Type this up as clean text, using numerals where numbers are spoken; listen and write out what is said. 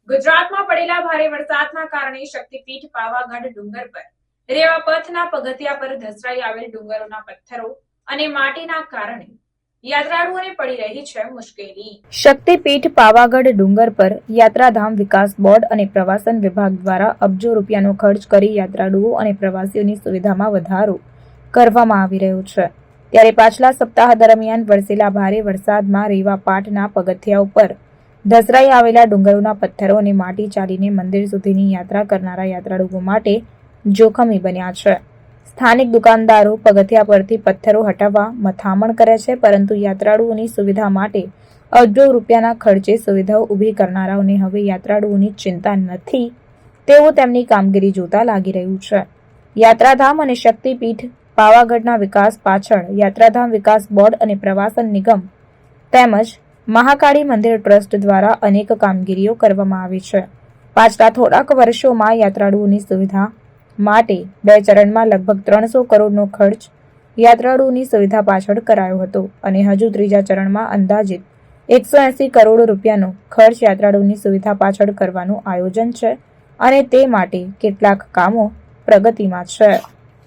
ગુજરાતમાં પડેલા ભારે વરસાદના કારણે શક્તિપીઠ પાવાગઢ ડુંગર પર રેવા પથના પગથિયા પર ધસરાઈ આવેલ ડુંગરોના પથ્થરો અને માટીના કારણે યાત્રાળુઓને પડી રહી છે મુશ્કેલી। શક્તિપીઠ પાવાગઢ ડુંગર પર યાત્રાધામ વિકાસ બોર્ડ અને પ્રવાસન વિભાગ દ્વારા અબજો રૂપિયાનો ખર્ચ કરી યાત્રાળુઓ અને પ્રવાસીઓની સુવિધામાં વધારો કરવામાં આવી રહ્યો છે, ત્યારે પાછલા સપ્તાહ દરમિયાન વરસેલા ભારે વરસાદમાં રેવા પાટના પગથિયા ઉપર ધસરાઈ આવેલા ડુંગરોના પથ્થરો અને માટી ચાલીને મંદિર સુધીની યાત્રા કરનારા યાત્રાળુઓ માટે જોખમી બન્યા છે। સ્થાનિક દુકાનદારો પગથિયા પરથી પથ્થરો હટાવવા મથામણ કરે છે, પરંતુ યાત્રાળુઓની સુવિધા માટે અબજો રૂપિયાના ખર્ચે સુવિધાઓ ઊભી કરનારાઓને હવે યાત્રાળુઓની ચિંતા નથી તેવું તેમની કામગીરી જોતા લાગી રહ્યું છે। યાત્રાધામ અને શક્તિપીઠ પાવાગઢના વિકાસ પાછળ યાત્રાધામ વિકાસ બોર્ડ અને પ્રવાસન નિગમ તેમજ મહાકાળી મંદિર ટ્રસ્ટ દ્વારા અનેક કામગીરીઓ કરવામાં આવી છે। પાછલા થોડાક વર્ષોમાં યાત્રાળુઓની સુવિધા માટે 2 ચરણમાં લગભગ 300 કરોડનો ખર્ચ યાત્રાળુઓની સુવિધા પાછળ કરાયો હતો અને હજુ ત્રીજા ચરણમાં અંદાજિત 180 કરોડ રૂપિયાનો ખર્ચ યાત્રાળુઓની સુવિધા પાછળ કરવાનું આયોજન છે અને તે માટે કેટલાક કામો પ્રગતિમાં છે।